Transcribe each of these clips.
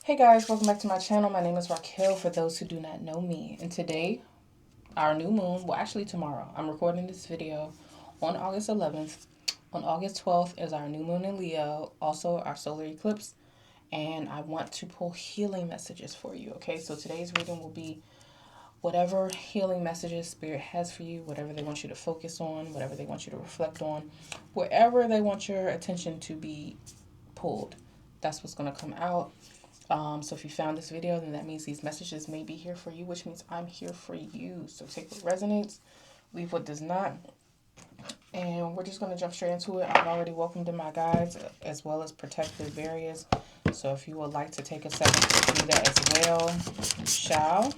Hey guys, welcome back to my channel. My name is Racquel for those who do not know me. And today, our new moon, well actually tomorrow, I'm recording this video on August 11th. On August 12th is our new moon in Leo, also our solar eclipse. And I want to pull healing messages for you, okay? So today's reading will be whatever healing messages Spirit has for you, whatever they want you to focus on, whatever they want you to reflect on, wherever they want your attention to be pulled. That's what's going to come out. So if you found this video, then that means these messages may be here for you, which means I'm here for you. So take what resonates, leave what does not. And we're just going to jump straight into it. I've already welcomed in my guides as well as protective barriers. So if you would like to take a second to do that as well, you shall.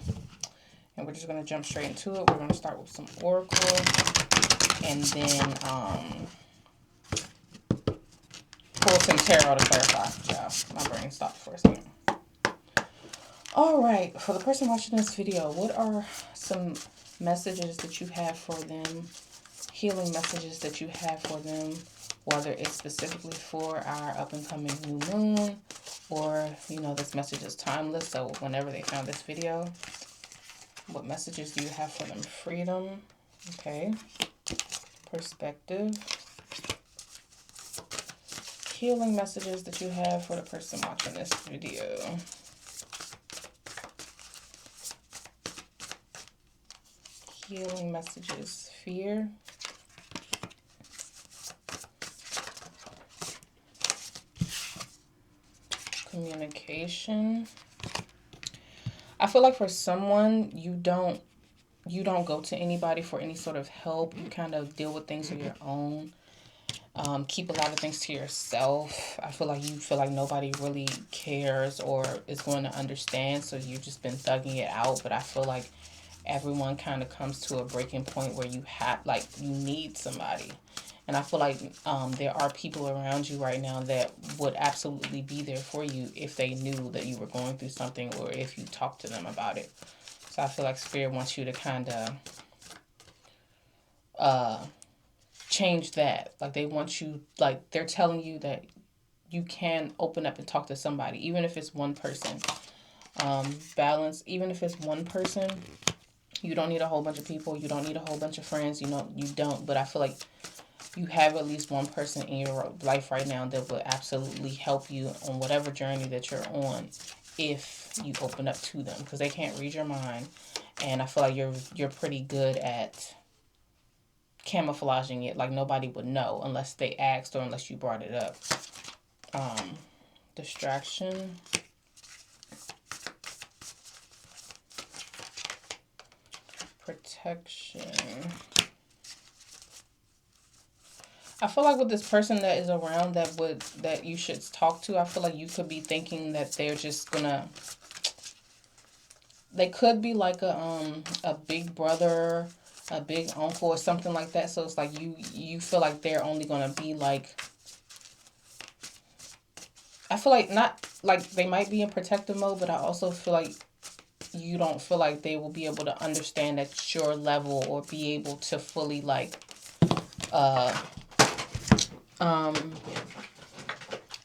And we're just going to jump straight into it. We're going to start with some oracle and then pull some tarot to clarify. Yeah, my brain stopped for a second. All right, for the person watching this video, what are some messages that you have for them, healing messages that you have for them, whether it's specifically for our up and coming new moon, or, you know, this message is timeless, so whenever they found this video, what messages do you have for them? Freedom, okay, perspective, healing messages that you have for the person watching this video. Healing messages, fear, communication. I feel like for someone, you don't go to anybody for any sort of help. You kind of deal with things on your own. Keep a lot of things to yourself. I feel like you feel like nobody really cares or is going to understand, so you've just been thugging it out. But I feel like everyone kind of comes to a breaking point where you have, like, you need somebody. And I feel like there are people around you right now that would absolutely be there for you if they knew that you were going through something or if you talked to them about it. So I feel like Spirit wants you to kind of change that. Like, they want you, like, they're telling you that you can open up and talk to somebody, even if it's one person. Balance, even if it's one person. You don't need a whole bunch of people. You don't need a whole bunch of friends. You know, you don't. But I feel like you have at least one person in your life right now that will absolutely help you on whatever journey that you're on if you open up to them, because they can't read your mind. And I feel like you're pretty good at camouflaging it. Like, nobody would know unless they asked or unless you brought it up. Distraction. Protection. I feel like with this person that is around that you should talk to, I feel like you could be thinking that they're just gonna, they could be like a big brother, a big uncle or something like that. So it's like you feel like they're only gonna be like, I feel like not like they might be in protective mode, but I also feel like you don't feel like they will be able to understand at your level or be able to fully like I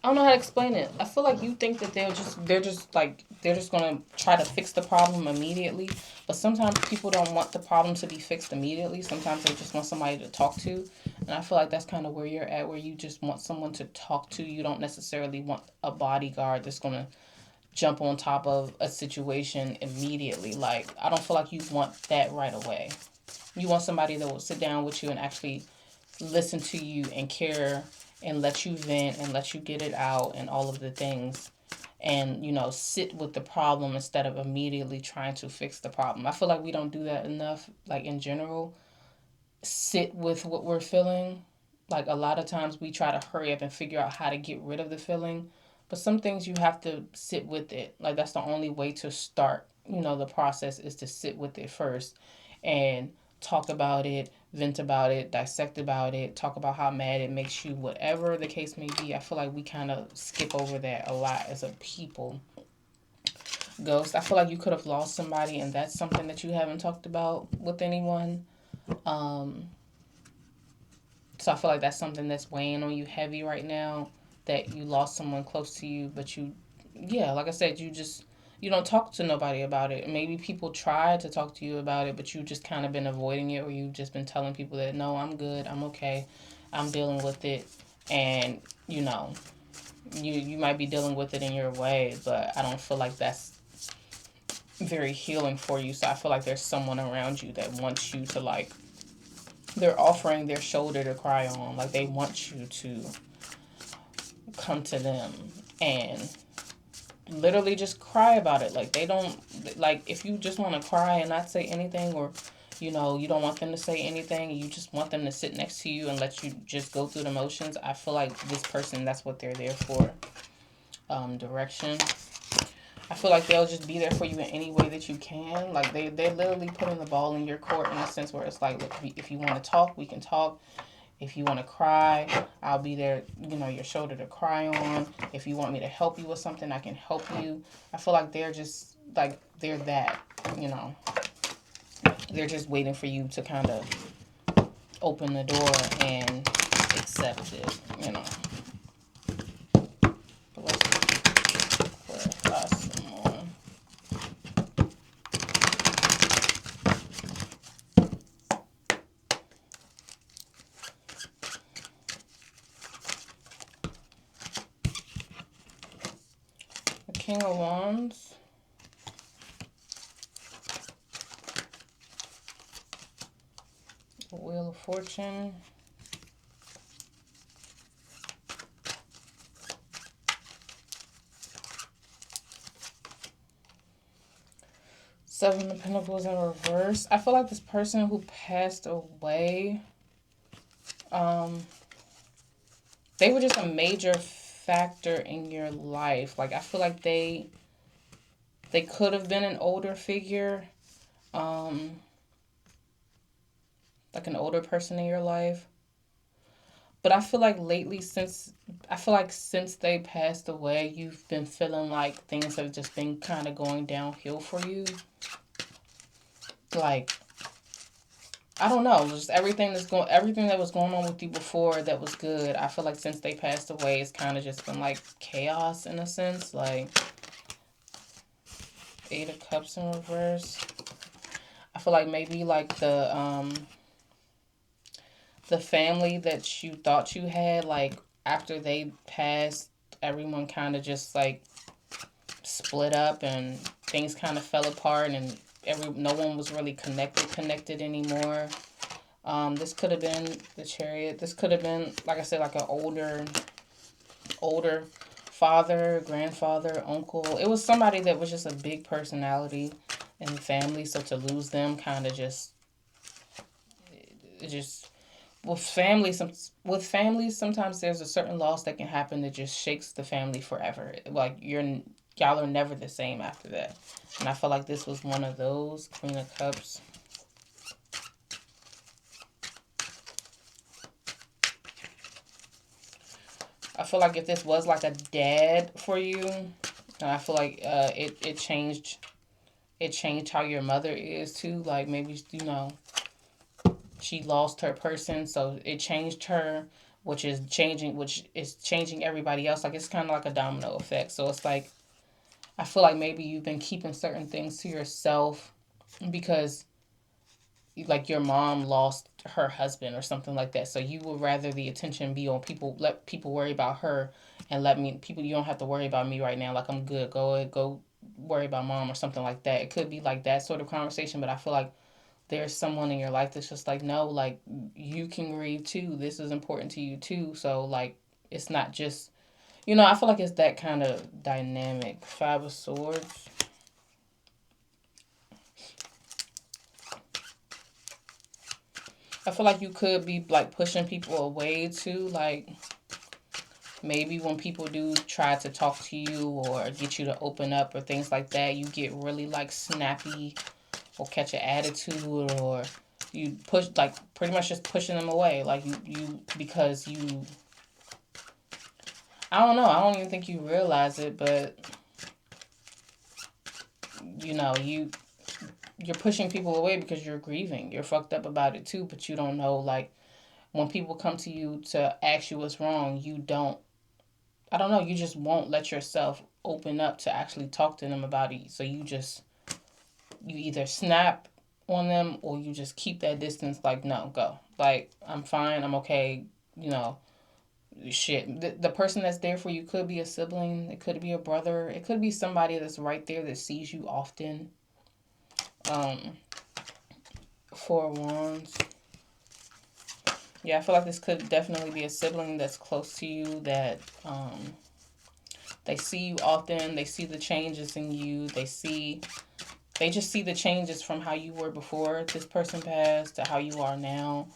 don't know how to explain it. I feel like you think that they're just gonna try to fix the problem immediately. But sometimes people don't want the problem to be fixed immediately. Sometimes they just want somebody to talk to. And I feel like that's kind of where you're at, where you just want someone to talk to. You don't necessarily want a bodyguard that's gonna jump on top of a situation immediately. Like, I don't feel like you want that right away. You want somebody that will sit down with you and actually listen to you and care and let you vent and let you get it out and all of the things, and, you know, sit with the problem instead of immediately trying to fix the problem. I feel like we don't do that enough, like, in general. Sit with what we're feeling. Like, a lot of times we try to hurry up and figure out how to get rid of the feeling, but some things you have to sit with it. Like, that's the only way to start, you know, the process is to sit with it first and talk about it, vent about it, dissect about it, talk about how mad it makes you, whatever the case may be. I feel like we kind of skip over that a lot as a people. Ghost, I feel like you could have lost somebody, and that's something that you haven't talked about with anyone. So I feel like that's something that's weighing on you heavy right now, that you lost someone close to you, but you yeah, like I said, you don't talk to nobody about it. Maybe people try to talk to you about it, but you just kind of been avoiding it, or you've just been telling people that no, I'm good, I'm okay, I'm dealing with it, and you know, you might be dealing with it in your way, but I don't feel like that's very healing for you. So I feel like there's someone around you that wants you to like, they're offering their shoulder to cry on. Like they want you to come to them and literally just cry about it. Like they don't, like if you just want to cry and not say anything, or you don't want them to say anything, you just want them to sit next to you and let you just go through the motions. I feel like this person, that's what they're there for. Direction. I feel like they'll just be there for you in any way that you can. Like they're literally putting the ball in your court in a sense where it's like, look, if you want to talk, we can talk. If you want to cry, I'll be there, your shoulder to cry on. If you want me to help you with something, I can help you. I feel like they're just, like, they're that, you know. They're just waiting for you to kind of open the door and accept it, you know. But let's clarify some more. The King of Wands. The Wheel of Fortune. Seven of Pentacles in reverse. I feel like this person who passed away, they were just a major factor in your life. Like I feel like they could have been an older figure, like an older person in your life. But I feel like lately, since they passed away, you've been feeling like things have just been kind of going downhill for you. Like, I don't know, just everything that was going on with you before that was good. I feel like since they passed away, it's kind of just been like chaos in a sense. Like, Eight of Cups in reverse. I feel like maybe like the family that you thought you had, like after they passed, everyone kind of just like split up and things kind of fell apart, and no one was really connected anymore. This could have been the Chariot. This could have been, like I said, like an older father, grandfather, uncle. It was somebody that was just a big personality in the family. So to lose them kind of just with families, sometimes there's a certain loss that can happen that just shakes the family forever. Like y'all are never the same after that. And I feel like this was one of those. Queen of Cups. I feel like if this was like a dad for you, I feel like it changed how your mother is too. Like maybe she lost her person, so it changed her, which is changing everybody else. Like it's kind of like a domino effect. So it's like I feel like maybe you've been keeping certain things to yourself because like your mom lost her husband or something like that. So you would rather the attention be on people, let people worry about her, and you don't have to worry about me right now. Like I'm good. Go worry about mom or something like that. It could be like that sort of conversation, but I feel like there's someone in your life that's just like, no, like you can grieve too. This is important to you too. So like it's not just, I feel like it's that kind of dynamic. Five of Swords. I feel like you could be like pushing people away too. Like maybe when people do try to talk to you or get you to open up or things like that, you get really like snappy or catch an attitude, or you push, like pretty much just pushing them away. Like because I don't know. I don't even think you realize it, but you're pushing people away because you're grieving. You're fucked up about it too, but you don't know, like when people come to you to ask you what's wrong, you don't I don't know, you just won't let yourself open up to actually talk to them about it. So you either snap on them or you just keep that distance, like, no, go. Like, I'm fine, I'm okay, you know, shit. The person that's there for you could be a sibling, it could be a brother, it could be somebody that's right there that sees you often. Um, Four of Wands. Yeah, I feel like this could definitely be a sibling that's close to you that they see you often. They see the changes in you. They just see the changes from how you were before this person passed to how you are now,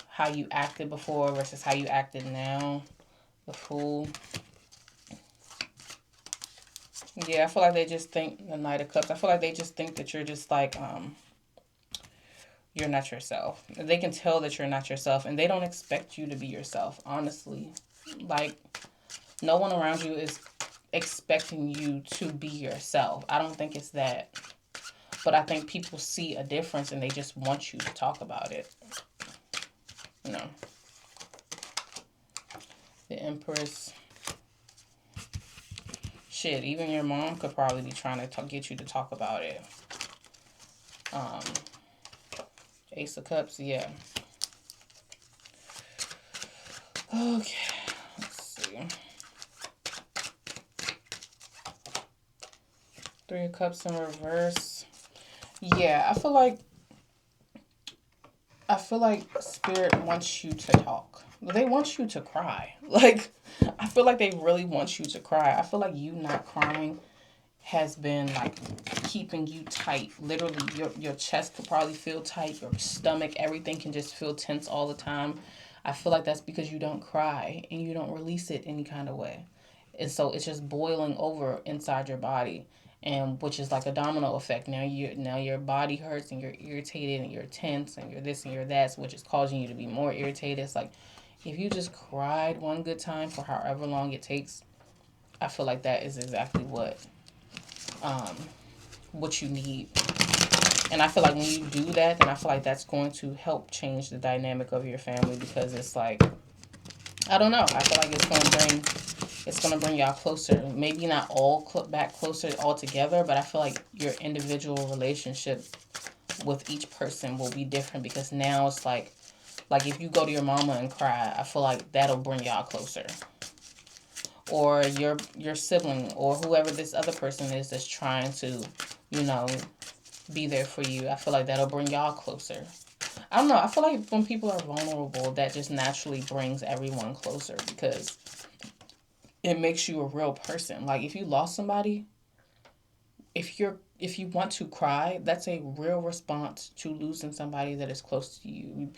how you acted before versus how you acted now. The Fool. Yeah, I feel like they just think the Knight of Cups. I feel like they just think that you're just like you're not yourself. They can tell that you're not yourself, and they don't expect you to be yourself. Honestly, like no one around you is expecting you to be yourself. I don't think it's that. But I think people see a difference and they just want you to talk about it. You know. The Empress. Shit, even your mom could probably be trying to get you to talk about it. Um, Ace of Cups, yeah. Okay, let's see. Three of Cups in reverse. Yeah, I feel like Spirit wants you to talk. They want you to cry. Like, I feel like they really want you to cry. I feel like you not crying has been like keeping you tight. Literally, your chest could probably feel tight. Your stomach, everything can just feel tense all the time. I feel like that's because you don't cry and you don't release it any kind of way. And so it's just boiling over inside your body, and which is like a domino effect. Now your body hurts and you're irritated and you're tense and you're this and you're that, which is causing you to be more irritated. It's like if you just cried one good time for however long it takes, I feel like that is exactly um, what you need. And I feel like when you do that, then I feel like that's going to help change the dynamic of your family, because it's like, I don't know. I feel like it's gonna bring y'all closer. Maybe not all back closer all together, but I feel like your individual relationship with each person will be different, because now it's like if you go to your mama and cry, I feel like that'll bring y'all closer. Or your sibling or whoever this other person is that's trying to, you know, be there for you. I feel like that'll bring y'all closer. I don't know. I feel like when people are vulnerable, that just naturally brings everyone closer, because it makes you a real person. Like if you lost somebody, if you want to cry, that's a real response to losing somebody that is close to you.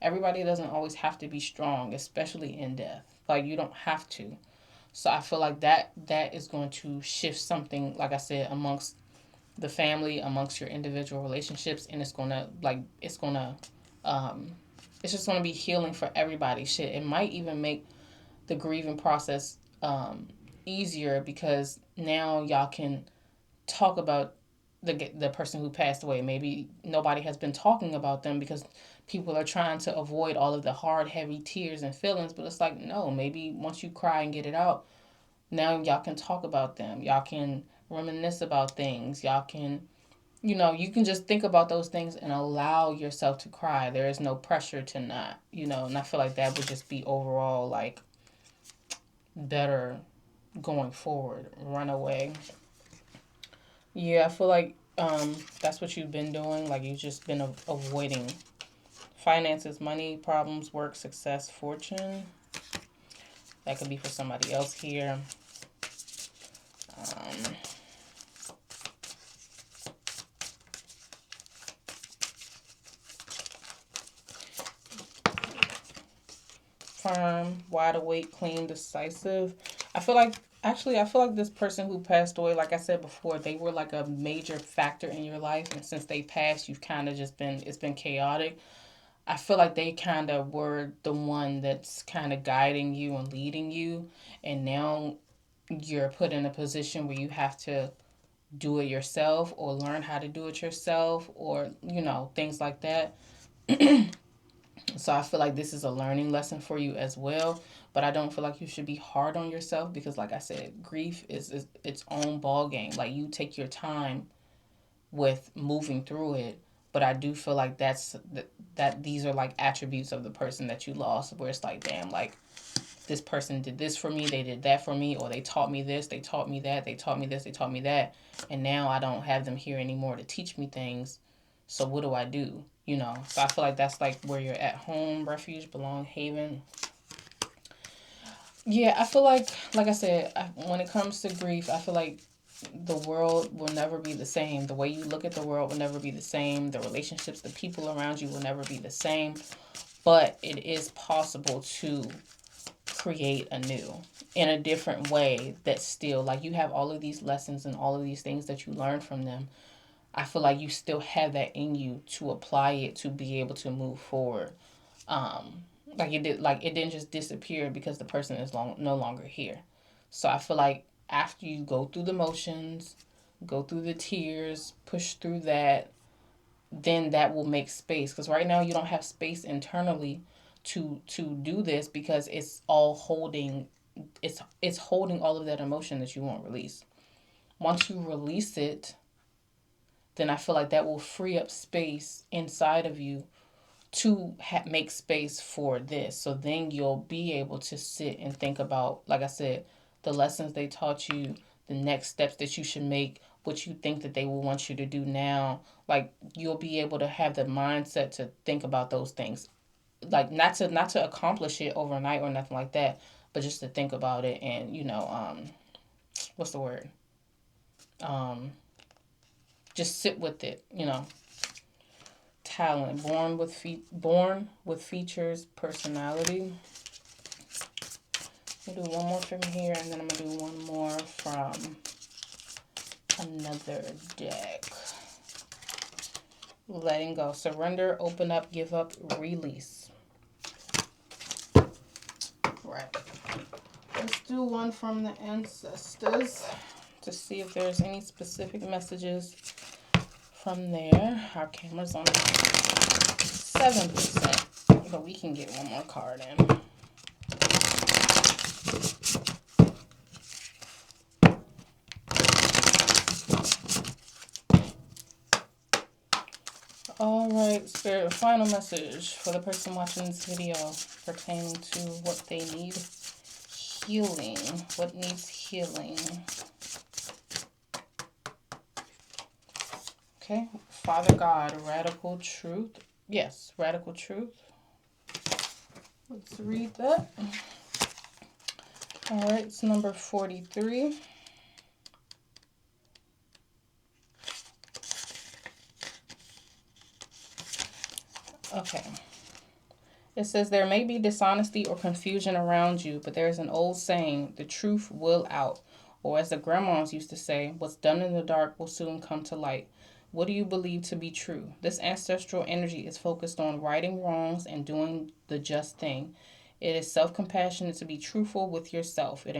Everybody doesn't always have to be strong, especially in death. Like you don't have to. So I feel like that is going to shift something, like I said, amongst the family, amongst your individual relationships, and um, it's just gonna be healing for everybody. Shit, it might even make the grieving process easier, because now y'all can talk about the person who passed away. Maybe nobody has been talking about them because people are trying to avoid all of the hard, heavy tears and feelings. But it's like, no, maybe once you cry and get it out, now y'all can talk about them. Y'all can reminisce about things. Y'all can, you can just think about those things and allow yourself to cry. There is no pressure to not, and I feel like that would just be overall like better going forward. Run away. Yeah, I feel like that's what you've been doing. Like you've just been avoiding finances, money, problems, work, success, fortune. That could be for somebody else here. Um, Firm, wide awake, clean, decisive. I feel like I feel like this person who passed away, like I said before, they were like a major factor in your life, and since they passed, you've kind of just been it's been chaotic. I feel like they kind of were the one that's kind of guiding you and leading you, and now you're put in a position where you have to do it yourself or learn how to do it yourself, or things like that. So I feel like this is a learning lesson for you as well. But I don't feel like you should be hard on yourself because, like I said, grief is its own ball game. Like, you take your time with moving through it. But I do feel like that these are like attributes of the person that you lost, where it's like, damn, like this person did this for me, they did that for me, or they taught me this, they taught me that, they taught me this, they taught me that, and now I don't have them here anymore to teach me things. So what do I do? You know, so I feel like that's like where you're at home, refuge, belong, haven. Yeah, I feel like I said, when it comes to grief, I feel like the world will never be the same. The way you look at the world will never be the same. The relationships, the people around you will never be the same. But it is possible to create anew in a different way that still, like, you have all of these lessons and all of these things that you learn from them. I feel like you still have that in you to apply it to be able to move forward. Like it didn't just disappear because the person is no longer here. So I feel like after you go through the motions, go through the tears, push through that, then that will make space, because right now you don't have space internally to do this because it's all holding, it's holding all of that emotion that you won't release. Once you release it, then I feel like that will free up space inside of you to make space for this. So then you'll be able to sit and think about, like I said, the lessons they taught you, the next steps that you should make, what you think that they will want you to do now. Like, you'll be able to have the mindset to think about those things. Like, not to accomplish it overnight or nothing like that, but just to think about it and, what's the word? Um, just sit with it, talent, born with features, personality. I'll do one more from here, and then I'm gonna do one more from another deck. Letting go, surrender, open up, give up, release. Right. Let's do one from the ancestors to see if there's any specific messages from there. Our camera's on 7%, but we can get one more card in. All right, Spirit, final message for the person watching this video pertaining to what they need healing. What needs healing? Okay, Father God, radical truth. Yes, radical truth. Let's read that. All right, it's number 43. Okay. It says, there may be dishonesty or confusion around you, but there is an old saying, the truth will out. Or as the grandmas used to say, what's done in the dark will soon come to light. What do you believe to be true? This ancestral energy is focused on righting wrongs and doing the just thing. It is self-compassionate to be truthful with yourself. It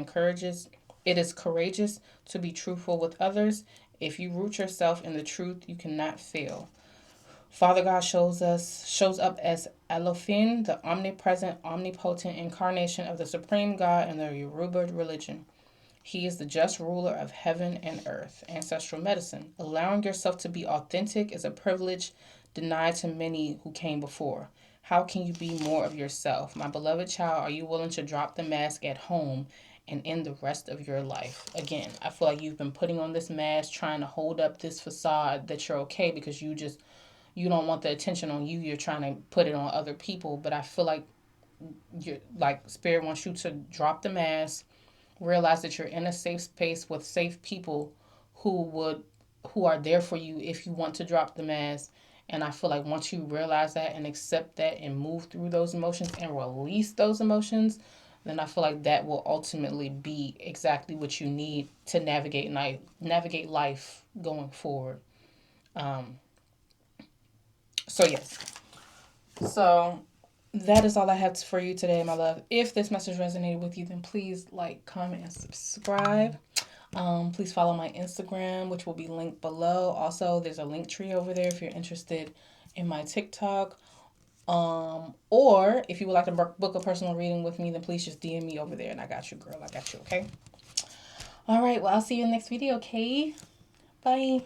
is courageous to be truthful with others. If you root yourself in the truth, you cannot fail. Father God shows up as Elohim, the omnipresent, omnipotent incarnation of the supreme God in the Yoruba religion. He is the just ruler of heaven and earth. Ancestral medicine. Allowing yourself to be authentic is a privilege denied to many who came before. How can you be more of yourself? My beloved child, are you willing to drop the mask at home and in the rest of your life? Again, I feel like you've been putting on this mask, trying to hold up this facade that you're okay because you don't want the attention on you. You're trying to put it on other people. But I feel like Spirit wants you to drop the mask, realize that you're in a safe space with safe people who are there for you if you want to drop the mask. And I feel like once you realize that and accept that and move through those emotions and release those emotions, then I feel like that will ultimately be exactly what you need to navigate life going forward. So yes. So that is all I have for you today, my love. If this message resonated with you, then please like, comment, and subscribe. Please follow my Instagram, which will be linked below. Also, there's a link tree over there if you're interested in my TikTok. Or if you would like to book a personal reading with me, then please just DM me over there and I got you, girl. I got you, okay? All right, well, I'll see you in the next video, okay? Bye.